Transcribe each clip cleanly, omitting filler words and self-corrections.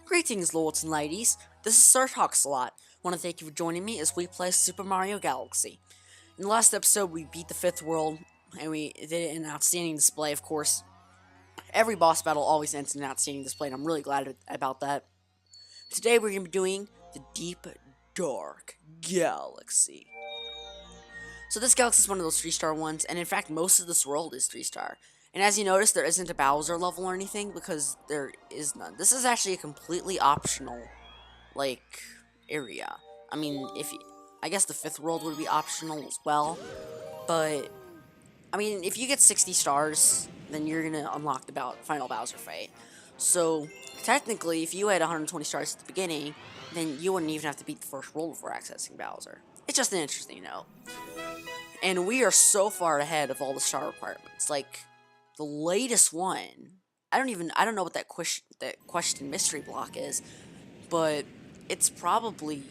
Greetings, lords and ladies. This is SirTalksalot. I want to thank you for joining me as we play Super Mario Galaxy. In the last episode, we beat the 5th world, and we did it in an outstanding display, of course. Every boss battle always ends in an outstanding display, and I'm really glad about that. Today, we're going to be doing the Deep Dark Galaxy. So this galaxy is one of those 3-star ones, and in fact, most of this world is 3-star. And as you notice, there isn't a Bowser level or anything, because there is none. This is actually a completely optional, area. I mean, I guess the 5th world would be optional as well, but, I mean, if you get 60 stars, then you're gonna unlock the final Bowser fight. So, technically, if you had 120 stars at the beginning, then you wouldn't even have to beat the first world before accessing Bowser. It's just an interesting note. And we are so far ahead of all the star requirements. Like, the latest one, I don't know what that question mystery block is, but it's probably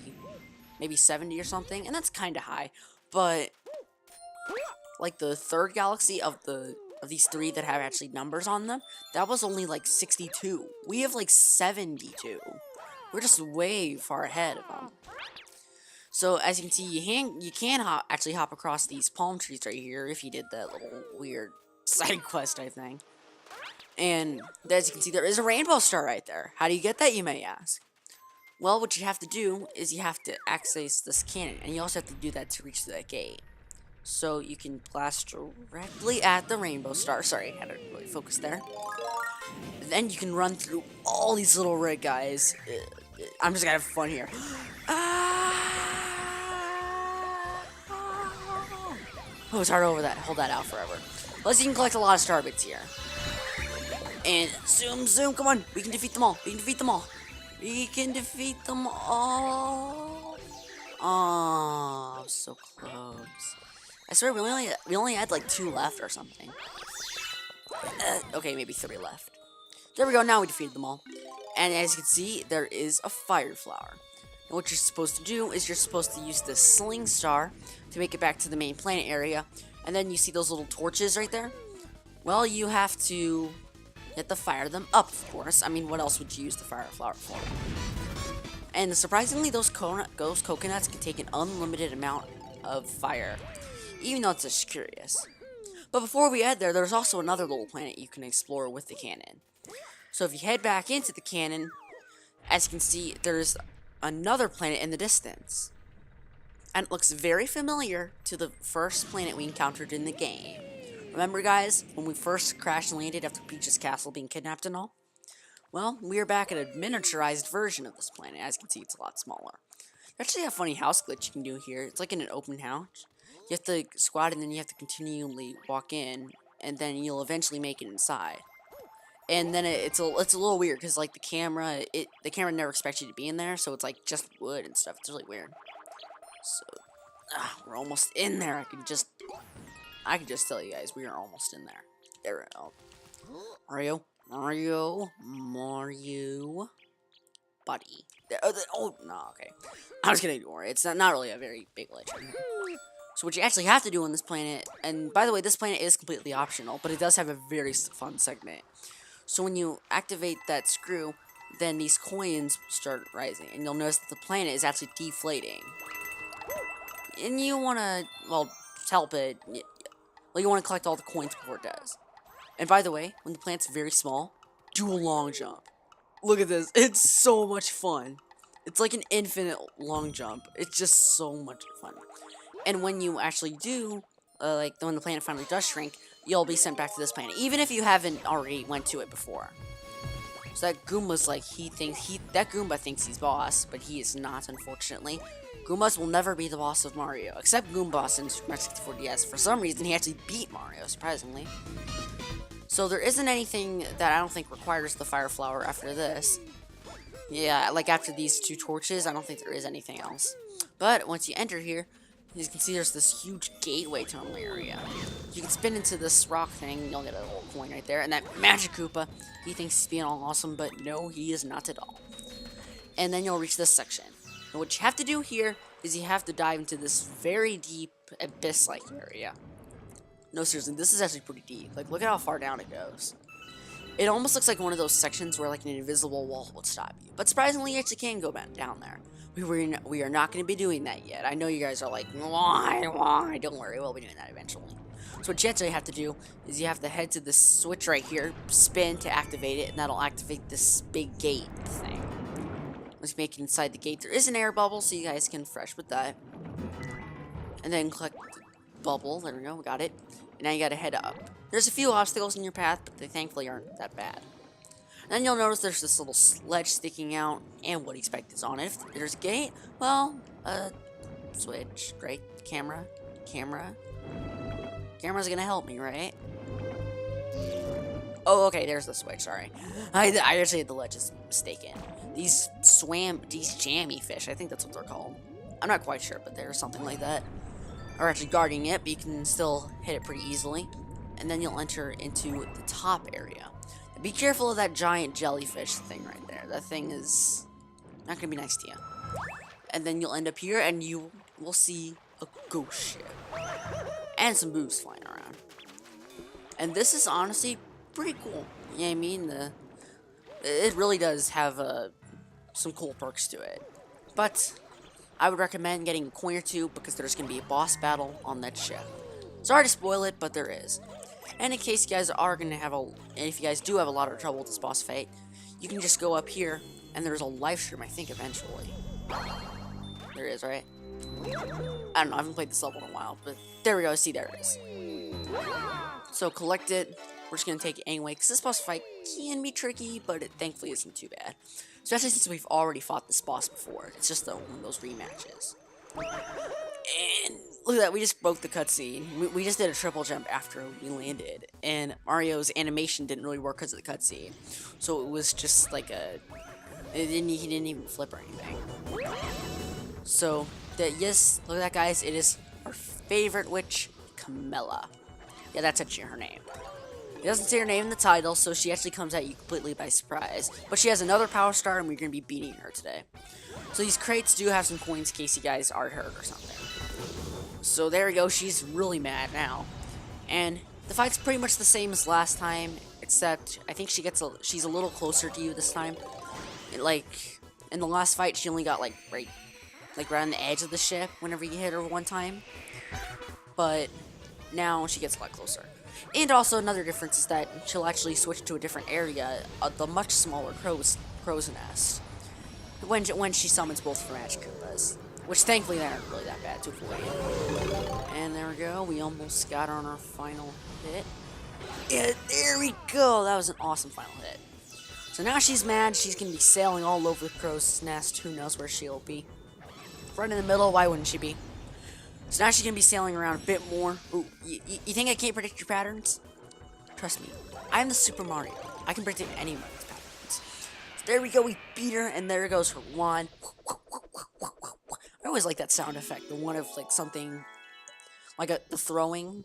maybe 70 or something, and that's kind of high. But like the 3rd galaxy of these 3 that have actually numbers on them, that was only like 62. We have like 72. We're just way far ahead of them. So as you can see, you can actually hop across these palm trees right here if you did that little weird side quest, I think. And as you can see, there is a rainbow star right there. How do you get that, you may ask? Well, what you have to do is you have to access this cannon, and you also have to do that to reach that gate. So you can blast directly at the rainbow star. Sorry, I had to really focus there. Then you can run through all these little red guys. I'm just gonna have fun here. Oh, it's hard over that. Hold that out forever. Plus, you can collect a lot of star bits here. And zoom, come on. We can defeat them all. We can defeat them all. Oh, so close. I swear we only had like 2 left or something. Okay, maybe 3 left. There we go. Now we defeated them all. And as you can see, there is a fire flower. And what you're supposed to do is you're supposed to use the sling star to make it back to the main planet area. And then you see those little torches right there? Well, you have to you have to fire them up, of course. I mean, what else would you use the fire flower for? And surprisingly, those coconuts can take an unlimited amount of fire, even though it's just curious. But before we head there, there's also another little planet you can explore with the cannon. So if you head back into the cannon, as you can see, there's another planet in the distance. And it looks very familiar to the first planet we encountered in the game. Remember, guys, when we first crashed and landed after Peach's castle being kidnapped and all? Well, we are back at a miniaturized version of this planet. As you can see, it's a lot smaller. There's actually a funny house glitch you can do here. It's like in an open house. You have to squat and then you have to continually walk in, and then you'll eventually make it inside. And then it's a little weird because like the camera never expects you to be in there, so it's like just wood and stuff. It's really weird. So we're almost in there. I can just tell you guys we are almost in there. There we go. Mario, buddy. Oh no, okay. I was gonna ignore it. It's not really a very big glitch. So what you actually have to do on this planet, and by the way, this planet is completely optional, but it does have a very fun segment. So when you activate that screw, then these coins start rising, and you'll notice that the planet is actually deflating. And you want to, well, help it. Well, you want to collect all the coins before it does. And by the way, when the planet's very small, do a long jump. Look at this. It's so much fun. It's like an infinite long jump. It's just so much fun. And when you actually do, when the planet finally does shrink, you'll be sent back to this planet, even if you haven't already went to it before. So that Goomba's like, that Goomba thinks he's boss, but he is not, unfortunately. Goombas will never be the boss of Mario, except Goomba in Super Mario 64 DS. For some reason, he actually beat Mario, surprisingly. So there isn't anything that I don't think requires the fire flower after this. Yeah, like after these 2 torches, I don't think there is anything else. But once you enter here, you can see there's this huge gateway tunnel area. You can spin into this rock thing, and you'll get a little coin right there. And that Magic Koopa, he thinks he's being all awesome, but no, he is not at all. And then you'll reach this section. And what you have to do here is you have to dive into this very deep abyss-like area. No, seriously, this is actually pretty deep. Like, look at how far down it goes. It almost looks like one of those sections where like an invisible wall would stop you. But surprisingly, you actually can go back down there. We are not going to be doing that yet. I know you guys are like, why? Don't worry, we'll be doing that eventually. So what you actually have to do is you have to head to this switch right here, spin to activate it, and that'll activate this big gate thing. Once you make it inside the gate, there is an air bubble, so you guys can fresh with that. And then collect the bubble. There we go, we got it. And now you gotta head up. There's a few obstacles in your path, but they thankfully aren't that bad. And then you'll notice there's this little sledge sticking out, and what do you expect is on it? If there's a gate, well, switch, great, camera. Camera's gonna help me, right? Oh, okay, there's the switch, sorry. I actually had the ledges mistaken. These jammy fish, I think that's what they're called. I'm not quite sure, but there's something like that. Are actually guarding it, but you can still hit it pretty easily. And then you'll enter into the top area. And be careful of that giant jellyfish thing right there. That thing is not gonna be nice to you. And then you'll end up here, and you will see a ghost ship. And some boobs flying around. And this is honestly pretty cool. You know what I mean? It really does have some cool perks to it. But I would recommend getting a coin or two because there's going to be a boss battle on that ship. Sorry to spoil it, but there is. And in case you guys are going to have if you guys do have a lot of trouble with this boss fight, you can just go up here, and there's a live stream, I think, eventually. There is, right? I don't know, I haven't played this level in a while, but there we go, see, there it is. So collect it. We're just going to take it anyway, because this boss fight can be tricky, but it thankfully isn't too bad. Especially since we've already fought this boss before. It's just one of those rematches. And look at that, we just broke the cutscene. We just did a triple jump after we landed. And Mario's animation didn't really work because of the cutscene. So it was just like he didn't even flip or anything. So, yes, look at that, guys. It is our favorite witch, Camilla. Yeah, that's actually her name. It doesn't say her name in the title, so she actually comes at you completely by surprise. But she has another power star, and we're going to be beating her today. So these crates do have some coins in case you guys are hurt or something. So there we go, she's really mad now. And the fight's pretty much the same as last time, except I think she's a little closer to you this time. Like, in the last fight, she only got right around the edge of the ship whenever you hit her one time. But now she gets a lot closer. And also another difference is that she'll actually switch to a different area, the much smaller crow's nest, when she summons both of her magic Koopas, which thankfully they aren't really that bad to avoid. And there we go, we almost got on our final hit. Yeah, there we go, that was an awesome final hit. So now she's mad, she's going to be sailing all over the crow's nest, who knows where she'll be. Right in the middle, why wouldn't she be? So now she's going to be sailing around a bit more. Ooh, you think I can't predict your patterns? Trust me, I'm the Super Mario. I can predict any of these patterns. So there we go, we beat her, and there goes her wand. I always like that sound effect, the one of something, like the throwing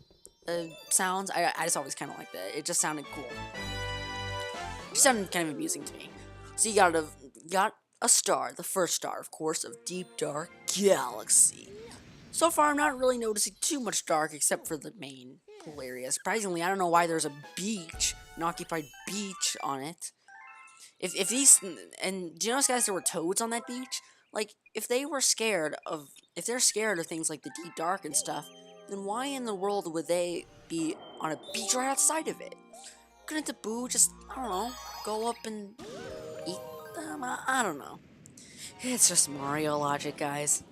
sounds. I just always kind of like that. It just sounded cool. It just sounded kind of amusing to me. So you got a star, the first star, of course, of Deep Dark Galaxy. So far, I'm not really noticing too much dark except for the main pool area. Surprisingly, I don't know why there's a beach, an occupied beach on it. If these, and do you notice, guys, there were toads on that beach? Like, if they're scared of things like the deep dark and stuff, then why in the world would they be on a beach right outside of it? Couldn't the boo just, I don't know, go up and eat them? I don't know. It's just Mario logic, guys.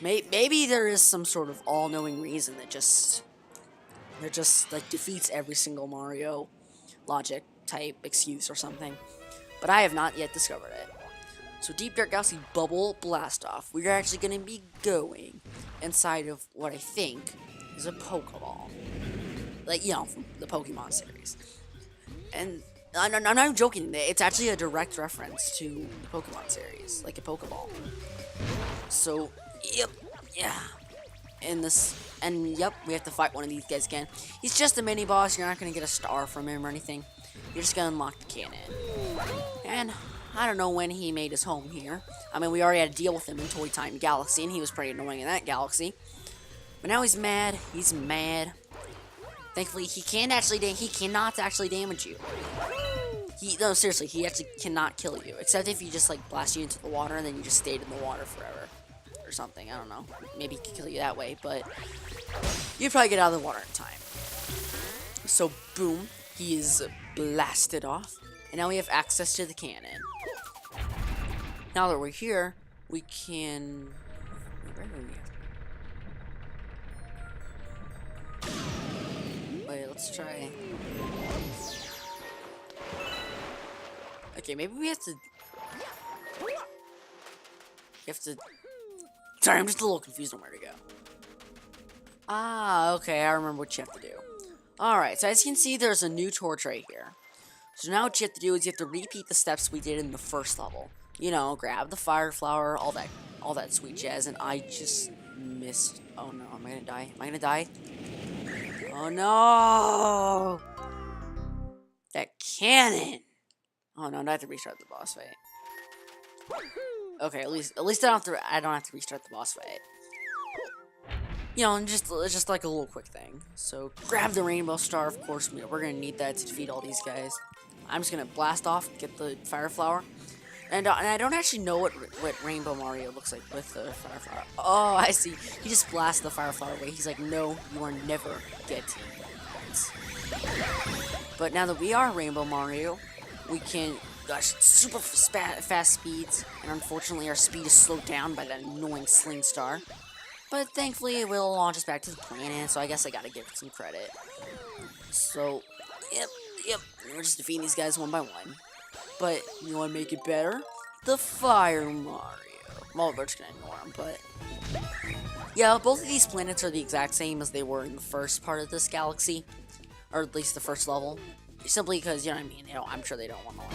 Maybe there is some sort of all-knowing reason that just defeats every single Mario logic type excuse or something. But I have not yet discovered it. So Deep Dark Galaxy Bubble Blast Off. We're actually going to be going inside of what I think is a Pokeball. Like, you know, from the Pokemon series. And I'm not joking. It's actually a direct reference to the Pokemon series, like a Pokeball. So, yep, yeah. Yep, we have to fight one of these guys again. He's just a mini boss. You're not going to get a star from him or anything. You're just going to unlock the cannon. And I don't know when he made his home here. I mean, we already had to deal with him in Toy Time Galaxy, and he was pretty annoying in that galaxy. But now he's mad. He's mad. Thankfully, he cannot actually damage you. No, seriously, he actually cannot kill you. Except if he just, like, blast you into the water and then you just stayed in the water forever. Or something, I don't know. Maybe he could kill you that way, but you'd probably get out of the water in time. So, boom, he is blasted off. And now we have access to the cannon. Now that we're here, we can... Where are we? Wait, let's try... Okay, maybe we have to... Sorry, I'm just a little confused on where to go. Ah, okay, I remember what you have to do. Alright, so as you can see, there's a new torch right here. So now what you have to do is you have to repeat the steps we did in the first level. You know, grab the fire flower, all that sweet jazz, and I just missed... Oh no, am I gonna die? Am I gonna die? Oh no! That cannon! Oh no, I have to restart the boss fight. Okay, at least I don't have to restart the boss fight. You know, just like a little quick thing. So grab the rainbow star, of course. We're gonna need that to defeat all these guys. I'm just gonna blast off, get the fire flower, and I don't actually know what Rainbow Mario looks like with the fire flower. Oh, I see. He just blasts the fire flower away. He's like, no, you are never getting this. But now that we are Rainbow Mario, we can. Gosh, super fast speeds, and unfortunately our speed is slowed down by that annoying Sling Star. But thankfully it will launch us back to the planet, so I guess I gotta give it some credit. So, yep, we're just defeating these guys one by one. But, you wanna make it better? The Fire Mario. Well, we're just gonna ignore him, but... Yeah, both of these planets are the exact same as they were in the first part of this galaxy. Or at least the first level. Simply because, you know what I mean, I'm sure they don't want to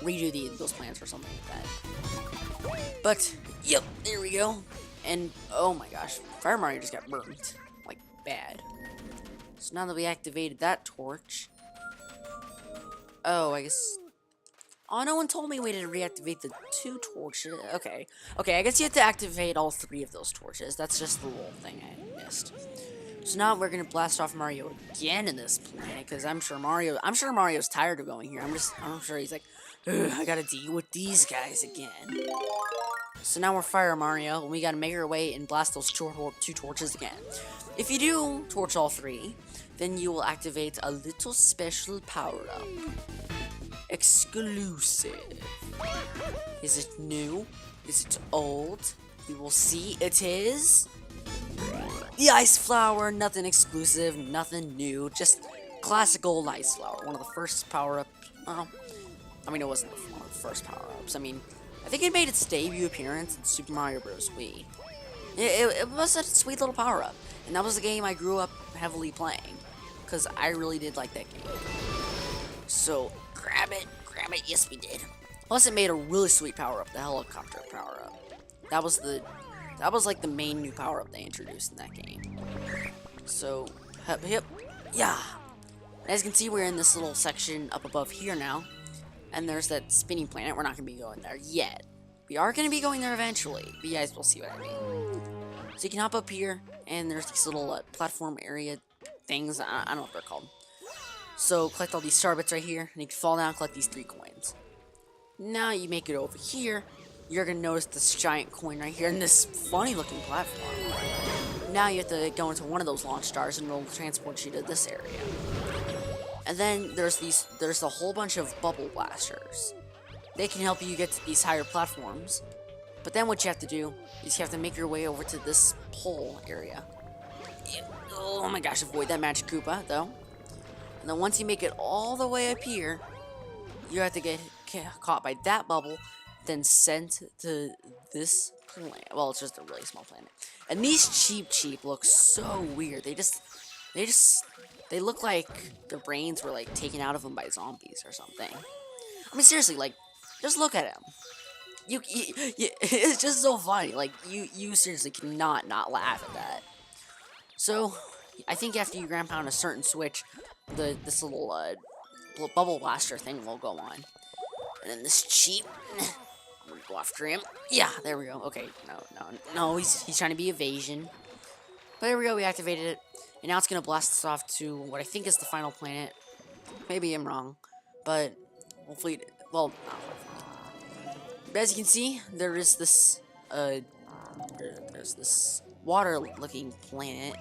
redo those plans or something like that. But, yep, there we go. And, oh my gosh, Fire Mario just got burnt. Like, bad. So now that we activated that torch... Oh, I guess... Oh, no one told me we didn't reactivate the 2 torches. Okay, I guess you have to activate all 3 of those torches. That's just the little thing I missed. So now we're gonna blast off Mario again in this planet, because I'm sure Mario's tired of going here. I'm sure he's like, I gotta deal with these guys again. So now we're Fire Mario, and we gotta make our way and blast those 2 torches again. If you do torch all 3, then you will activate a little special power-up. Exclusive. Is it new? Is it old? We will see. It is... The Ice Flower, nothing exclusive, nothing new, just classic old Ice Flower. One of the first power-ups. Well, I mean, it wasn't one of the first power-ups. I mean, I think it made its debut appearance in Super Mario Bros. Wii. It was a sweet little power-up, and that was the game I grew up heavily playing, because I really did like that game. So, grab it, yes we did. Plus, it made a really sweet power-up, the helicopter power-up. That was like the main new power-up they introduced in that game. So, hip, yeah. As you can see, we're in this little section up above here now. And there's that spinning planet. We're not going to be going there yet. We are going to be going there eventually. But you guys will see what I mean. So you can hop up here, and there's these little platform area things. I don't know what they're called. So, collect all these star bits right here, and you can fall down and collect these 3 coins. Now you make it over here. You're going to notice this giant coin right here and this funny looking platform. Now you have to go into one of those launch stars and it'll transport you to this area. And then there's a whole bunch of bubble blasters. They can help you get to these higher platforms. But then what you have to do is you have to make your way over to this pole area. Oh my gosh, avoid that magic Koopa though. And then once you make it all the way up here, you have to get caught by that bubble, then sent to this planet. Well, it's just a really small planet. And these cheap look so weird. They look like their brains were like taken out of them by zombies or something. I mean, seriously, like, just look at him. It's just so funny. Like, you seriously cannot not laugh at that. So, I think after you ground pound a certain switch, this little bubble blaster thing will go on. And then this cheap... I'm gonna go after him. Yeah, there we go. Okay, no, he's trying to be evasion. But there we go, we activated it. And now it's going to blast us off to what I think is the final planet. Maybe I'm wrong. But hopefully, well, not hopefully. But as you can see, there is this, there's this water-looking planet.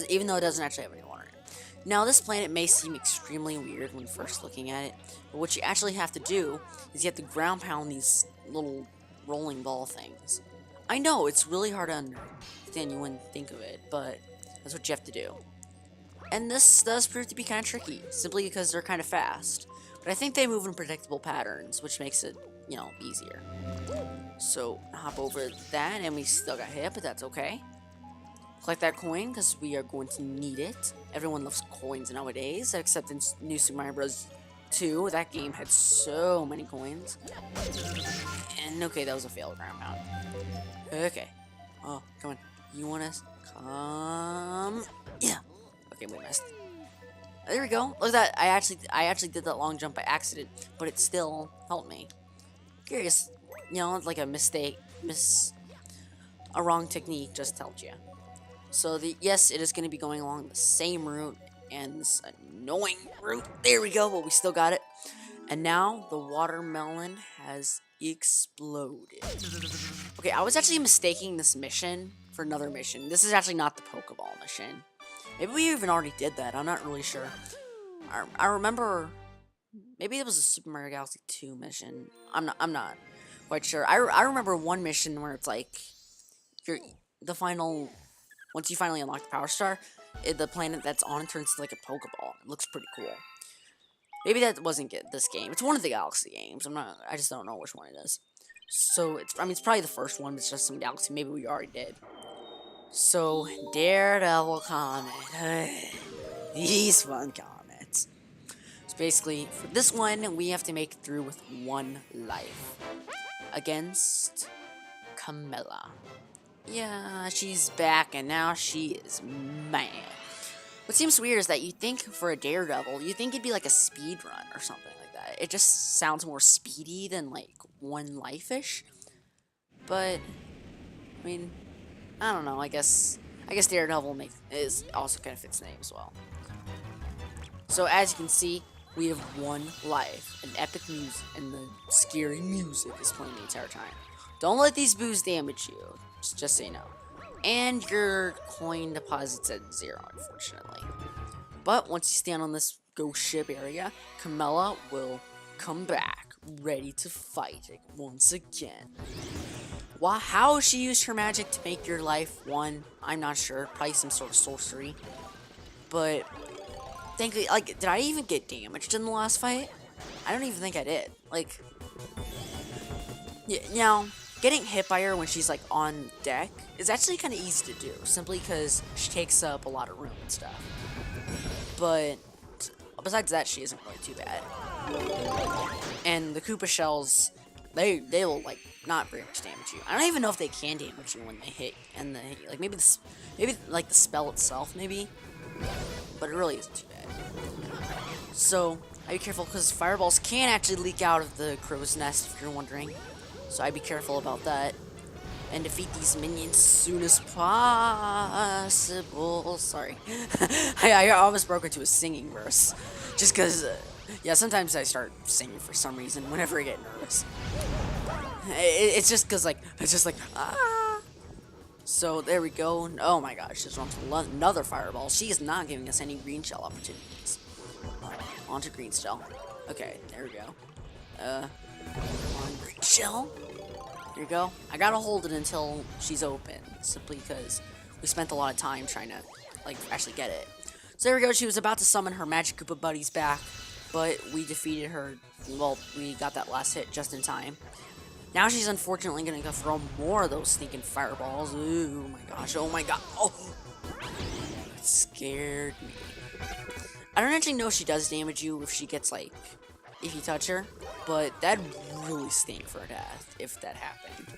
Even though it doesn't actually have any water in it. Now, this planet may seem extremely weird when first looking at it. But what you actually have to do is you have to ground pound these little rolling ball things. I know, it's really hard to understand, you wouldn't think of it, but that's what you have to do. And this does prove to be kind of tricky, simply because they're kind of fast. But I think they move in predictable patterns, which makes it, you know, easier. So, hop over that, and we still got hit, but that's okay. Collect that coin, because we are going to need it. Everyone loves coins nowadays, except in New Super Mario Bros. 2. That game had so many coins. And, okay, that was a failed ground pound. Okay. Oh, come on. You want us? Come. Yeah. Okay, we missed. There we go. Look at that. I actually did that long jump by accident, but it still helped me. Curious. You know, it's like a mistake. A wrong technique just helped you. So, yes, it is going to be going along the same route and this annoying route. There we go, but we still got it. And now the watermelon has exploded. Okay, I was actually mistaking this mission for another mission. This is actually not the Pokeball mission. Maybe we even already did that. I'm not really sure. I remember maybe it was a Super Mario Galaxy 2 mission. I'm not quite sure. I remember one mission where it's like once you finally unlock the Power Star, the planet that's on turns into like a Pokeball. It looks pretty cool. Maybe that wasn't this game. It's one of the Galaxy games. I just don't know which one it is. So, it's probably the first one, but it's just some Galaxy. Maybe we already did. So, Daredevil Comet. These fun comets. So, basically, for this one, we have to make it through with 1 life. Against Camilla. Yeah, she's back, and now she is mad. What seems weird is that you think for a Daredevil, you think it'd be like a speed run or something like that. It just sounds more speedy than like 1 life-ish. But I mean, I don't know. I guess Daredevil is also kind of fits the name as well. So as you can see, we have 1 life, and epic music, and the scary music is playing the entire time. Don't let these boos damage you. Just so you know. And your coin deposit's at 0, unfortunately. But once you stand on this ghost ship area, Camilla will come back, ready to fight once again. How she used her magic to make your life 1, I'm not sure. Probably some sort of sorcery. But, did I even get damaged in the last fight? I don't even think I did. Now, getting hit by her when she's, on deck is actually kind of easy to do, simply because she takes up a lot of room and stuff. But, besides that, she isn't really too bad. And the Koopa shells, they will, not very much damage you. I don't even know if they can damage you when they hit, maybe the spell itself, maybe? But it really isn't too bad. So, I'd be careful, because fireballs can actually leak out of the crow's nest, if you're wondering. So I'd be careful about that. And defeat these minions as soon as possible. Sorry. I almost broke into a singing verse. Just because, yeah, sometimes I start singing for some reason whenever I get nervous. It's just because, ah. So there we go. Oh my gosh, just wants another fireball. She is not giving us any green shell opportunities. On to green shell. Okay, there we go. On green shell. Here you go. I gotta hold it until she's open, simply because we spent a lot of time trying to, actually get it. So there we go. She was about to summon her Magic Koopa buddies back, but we defeated her. Well, we got that last hit just in time. Now she's unfortunately gonna go throw more of those stinking fireballs. Ooh, my gosh. Oh my god. Oh! It scared me. I don't actually know if she does damage you if she gets, if you touch her, but that'd really stink for her death if that happened.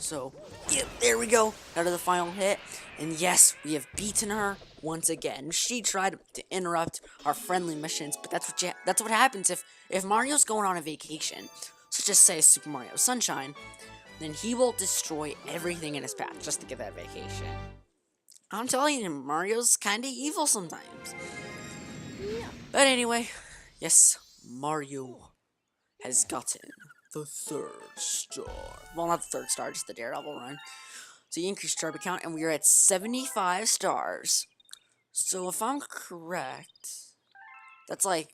So, yeah, there we go. Out of the final hit. And yes, we have beaten her once again. She tried to interrupt our friendly missions, but that's what happens if Mario's going on a vacation, such as, say, Super Mario Sunshine, then he will destroy everything in his path just to get that vacation. I'm telling you, Mario's kind of evil sometimes. But anyway, yes, Mario has gotten the 3rd star. Well, not the 3rd star, just the Daredevil run. So you increase star count, and we are at 75 stars. So if I'm correct, that's like...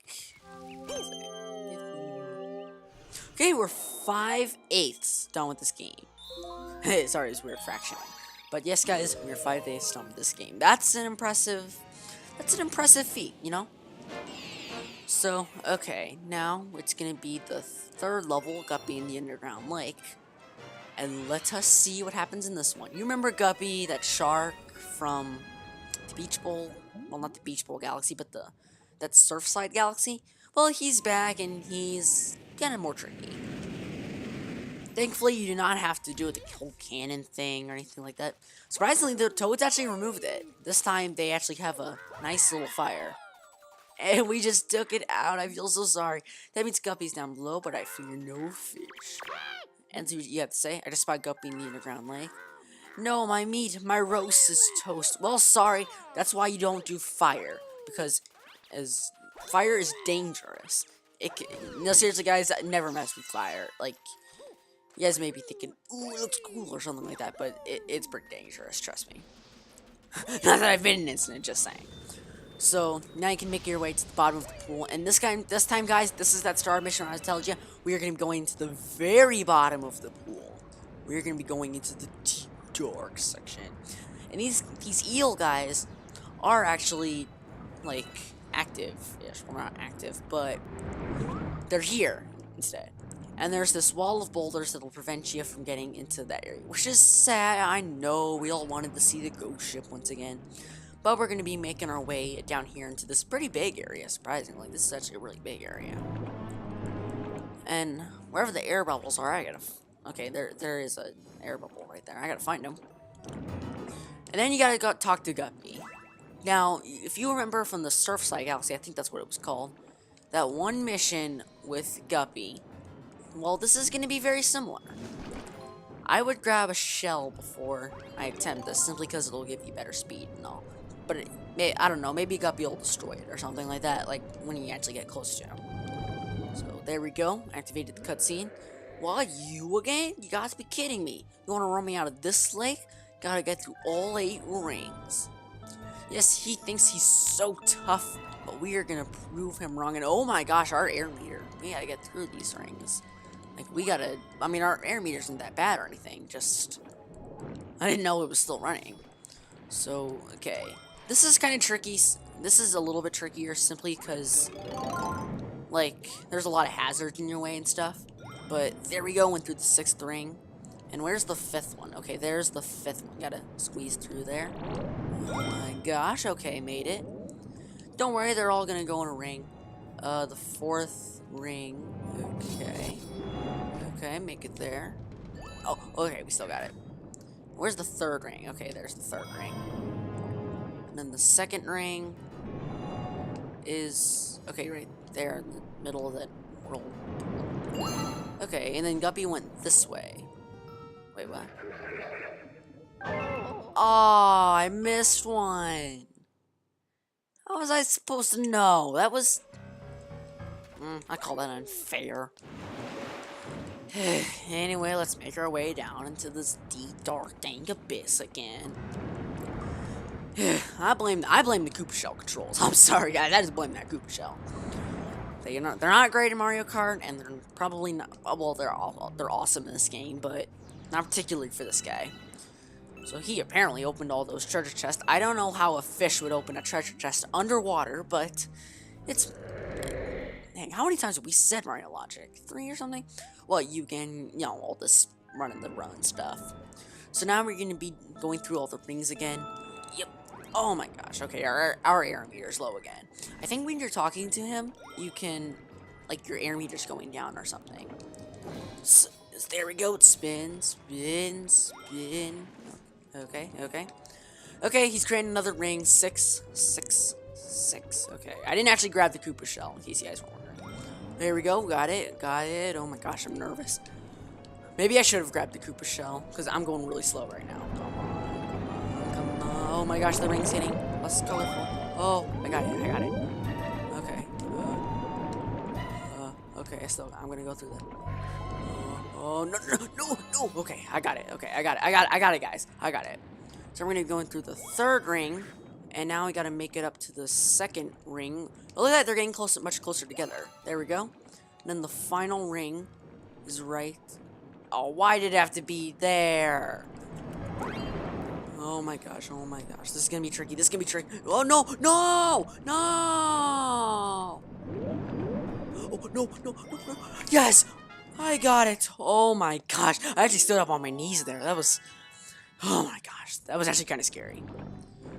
Okay, we're 5/8 done with this game. Sorry, it's weird fractioning. But yes, guys, we're 5/8 done with this game. That's an impressive feat, you know? So, okay, now it's gonna be the 3rd level, Guppy in the Underground Lake. And let us see what happens in this one. You remember Guppy, that shark from the Beach Bowl? Well, not the Beach Bowl Galaxy, but that Surfside Galaxy? Well, he's back, and he's kind of more tricky. Thankfully, you do not have to do the whole cannon thing or anything like that. Surprisingly, the Toads actually removed it. This time, they actually have a nice little fire. And we just took it out. I feel so sorry. That means Guppy's down below, but I fear no fish. And see what you have to say. I just spotted Guppy in the Underground Lake. No, my meat, my roast is toast. Well, sorry. That's why you don't do fire. Because fire is dangerous. No, seriously, guys, never mess with fire. Like, you guys may be thinking, ooh, it looks cool or something like that, but it's pretty dangerous, trust me. Not that I've been in an incident, just saying. So, now you can make your way to the bottom of the pool, and this time, guys, this is that star mission I told you. We are going to be going to the very bottom of the pool. We are going to be going into the deep, dark section. And these eel guys are actually, like, active-ish. Well, not active, but they're here instead. And there's this wall of boulders that will prevent you from getting into that area, which is sad. I know, we all wanted to see the ghost ship once again. But we're going to be making our way down here into this pretty big area, surprisingly. This is actually a really big area. And wherever the air bubbles are, I gotta... Okay, there is an air bubble right there. I gotta find them. And then you gotta go talk to Guppy. Now, if you remember from the Surfside Galaxy, I think that's what it was called, that one mission with Guppy, well, this is going to be very similar. I would grab a shell before I attempt this, simply because it'll give you better speed and all. But I don't know, maybe Guppy will destroy it or something like that, like when you actually get close to him. So there we go, activated the cutscene. What, you again? You got to be kidding me. You want to run me out of this lake? Gotta get through all 8 rings. Yes, he thinks he's so tough, but we are gonna prove him wrong. And oh my gosh, our air meter. We gotta get through these rings. Like, we gotta... I mean, our air meter isn't that bad or anything. Just... I didn't know it was still running. So, okay. This is kind of tricky. This is a little bit trickier simply because... like, there's a lot of hazards in your way and stuff. But there we go, went through the 6th ring. And where's the 5th one? Okay, there's the 5th one. Gotta squeeze through there. Oh my gosh, okay, made it. Don't worry, they're all gonna go in a ring. The 4th ring. Okay. Okay, make it there. Oh, okay, we still got it. Where's the 3rd ring? Okay, there's the 3rd ring. And then the 2nd ring is... okay, right there in the middle of that world. Okay, and then Guppy went this way. Wait, what? Oh, I missed one. How was I supposed to know? That was... I call that unfair. Anyway, let's make our way down into this deep, dark, dank abyss again. I blame the Koopa Shell controls. I'm sorry, guys. I just blame that Koopa Shell. They're not great in Mario Kart, and they're probably not... well, they're awesome in this game, but not particularly for this guy. So he apparently opened all those treasure chests. I don't know how a fish would open a treasure chest underwater, but it's... dang, how many times have we said Mario Logic? 3 or something? Well, you can, you know, all this running the run stuff. So now we're going to be going through all the rings again. Yep. Oh my gosh. Okay, our air meter is low again. I think when you're talking to him, you can, like, your air meter's going down or something. So, there we go. It spins, spin, spin. Okay, okay. Okay, he's creating another ring. 6, 6, 6. Okay, I didn't actually grab the Koopa Shell, in case you guys were wondering. There we go. Got it. Got it. Oh my gosh, I'm nervous. Maybe I should have grabbed the Koopa Shell, because I'm going really slow right now. Come on. Oh my gosh, the ring's getting less colorful. Oh, I got it. Okay. Okay, I'm gonna go through that. Oh, no. Okay, I got it. Okay, I got it, guys. I got it. So we're gonna be going through the third ring, and now we gotta make it up to the second ring. Oh, look at that, they're getting much closer together. There we go. And then the final ring is right. Oh, why did it have to be there? Oh my gosh, This is gonna be tricky. Oh, no. Oh, no. Yes! I got it. Oh my gosh. I actually stood up on my knees there. Oh my gosh. That was actually kind of scary.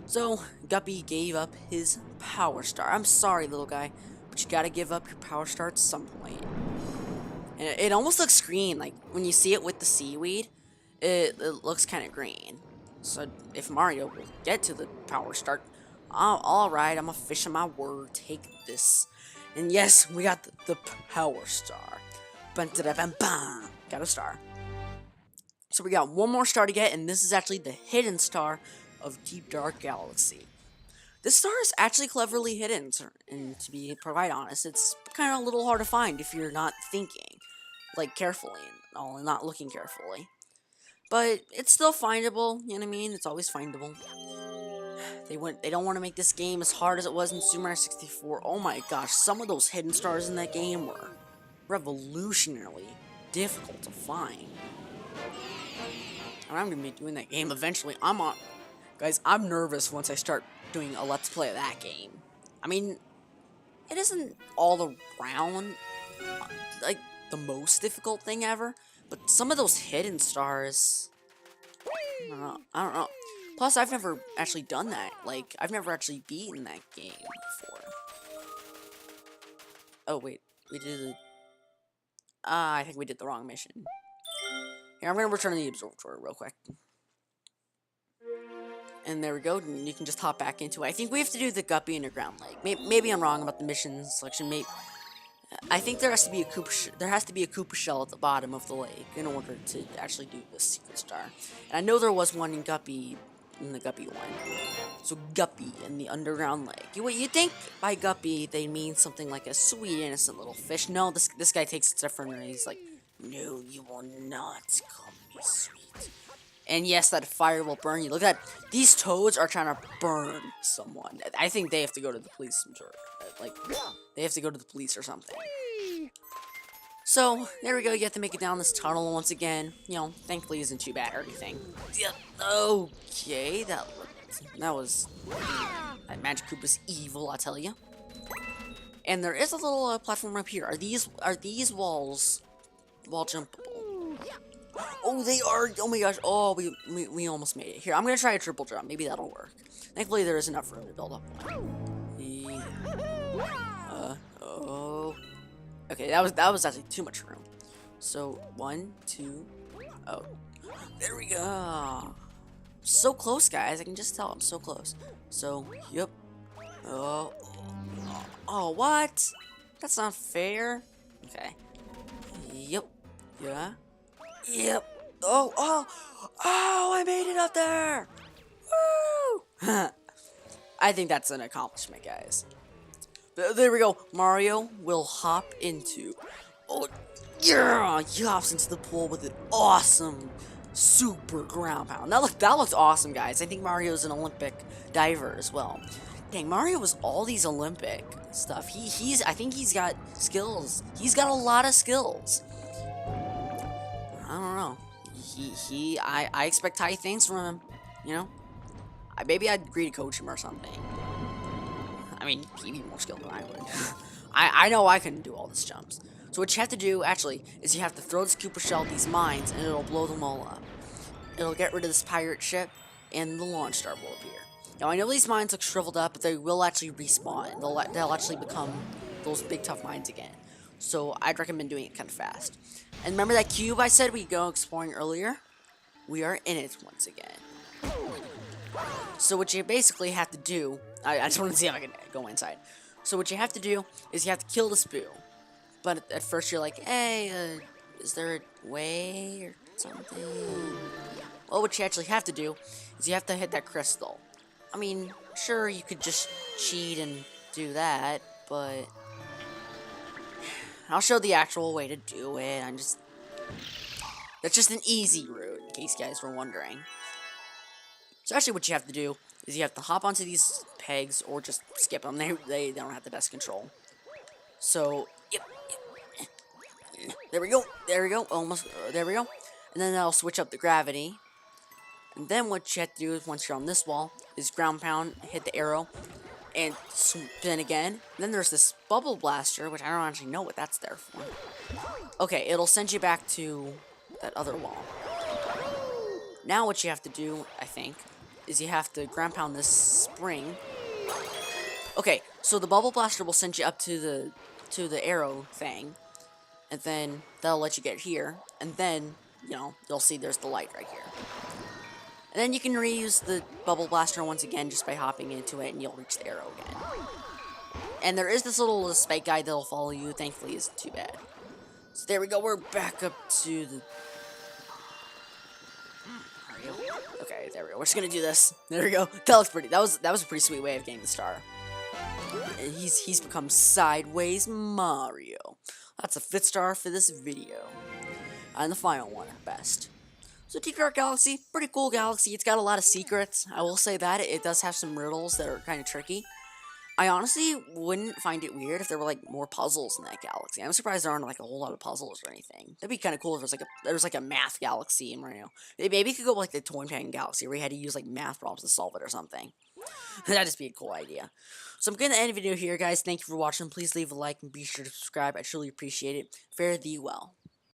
So, Guppy gave up his power star. I'm sorry, little guy, but you gotta give up your power star at some point. And it almost looks green. Like, when you see it with the seaweed, it looks kind of green. So, if Mario will get to the power star, alright, I'm a fish of my word. Take this. And yes, we got the power star. Bam, got a star. So we got one more star to get, and this is actually the hidden star of Deep Dark Galaxy. This star is actually cleverly hidden, and to be quite honest, it's kind of a little hard to find if you're not thinking, like, carefully, and not looking carefully. But it's still findable, you know what I mean? It's always findable. They don't want to make this game as hard as it was in Super Mario 64. Oh my gosh, some of those hidden stars in that game were revolutionarily difficult to find. And I'm gonna be doing that game eventually. Guys, I'm nervous once I start doing a Let's Play of that game. I mean, it isn't all around, like, the most difficult thing ever, but some of those hidden stars, I don't know. Plus, I've never actually done that. Like, I've never actually beaten that game before. Oh, wait. We did I think we did the wrong mission. Here, I'm gonna return to the observatory real quick. And there we go. You can just hop back into it. I think we have to do the Guppy Underground Lake. Maybe I'm wrong about the mission selection. I think there has to be a Koopa shell at the bottom of the lake in order to actually do the secret star. And I know there was one in the Guppy one. So Guppy in the underground lake. You think by Guppy they mean something like a sweet, innocent little fish? No, this guy takes it different, and he's like, no, you will not call me sweet. And yes, that fire will burn you. Look at that. These toads are trying to burn someone. I think they have to go to the police. They have to go to the police or something. So, there we go. You have to make it down this tunnel once again. You know, thankfully isn't too bad or anything. Yep. Okay, that Magic Koopa's evil, I tell you. And there is a little platform up here. Are these walls wall jumpable? Oh, they are. Oh my gosh. Oh, we almost made it. Here, I'm gonna try a triple jump. Maybe that'll work. Thankfully, there is enough room to build up one. Yeah. Oh. Okay, that was actually too much room. So 1, 2. Oh, there we go. So close, guys. I can just tell I'm so close. So, yep. Oh, what? That's not fair. Okay. Yep. Yeah. Yep. Oh, I made it up there. Woo! I think that's an accomplishment, guys. There we go. Mario will hop into. Oh, yeah! He hops into the pool with an awesome super ground pound. That looks awesome, guys. I think Mario's an Olympic diver as well. Dang, Mario was all these Olympic stuff. I think he's got skills. He's got a lot of skills. I don't know. I expect high things from him. You know? Maybe I'd agree to coach him or something. I mean, he'd be more skilled than I would. I know I couldn't do all these jumps. So what you have to do, actually, is you have to throw this Koopa shell at these mines, and it'll blow them all up. It'll get rid of this pirate ship, and the launch star will appear. Now, I know these mines look shriveled up, but they will actually respawn. They'll actually become those big, tough mines again. So I'd recommend doing it kind of fast. And remember that cube I said we'd go exploring earlier? We are in it once again. So what you basically have to do, I just want to see if I can go inside. So what you have to do is you have to kill the Spoo. But at first you're like, hey, is there a way or something? Well, what you actually have to do is you have to hit that crystal. I mean, sure, you could just cheat and do that, but I'll show the actual way to do it. That's just an easy route, in case you guys were wondering. So actually what you have to do is you have to hop onto these pegs or just skip them. They don't have the best control. So, yep. There we go, almost, there we go. And then that'll switch up the gravity. And then what you have to do is, once you're on this wall, is ground pound, hit the arrow, and spin again. And then there's this bubble blaster, which I don't actually know what that's there for. Okay, it'll send you back to that other wall. Now what you have to do, I think, is you have to ground pound this spring. Okay, so the bubble blaster will send you up to the arrow thing, and then that'll let you get here, and then, you know, you'll see there's the light right here. And then you can reuse the bubble blaster once again just by hopping into it, and you'll reach the arrow again. And there is this little spike guide that'll follow you. Thankfully, isn't too bad. So there we go. We're back up to the. Okay, there we go. We're just gonna do this. There we go. That was pretty. That was a pretty sweet way of getting the star. And he's become Sideways Mario. That's a 5th star for this video. And the final one at best. So Deep Dark Galaxy, pretty cool galaxy. It's got a lot of secrets. I will say that. It does have some riddles that are kind of tricky. I honestly wouldn't find it weird if there were like more puzzles in that galaxy. I'm surprised there aren't like a whole lot of puzzles or anything. That'd be kind of cool if there was like a math galaxy in Mario. Maybe it could go like the Toy Pan Galaxy where you had to use like math problems to solve it or something. That'd just be a cool idea. So I'm going to end the video here, guys. Thank you for watching. Please leave a like and be sure to subscribe. I truly appreciate it. Fare thee well.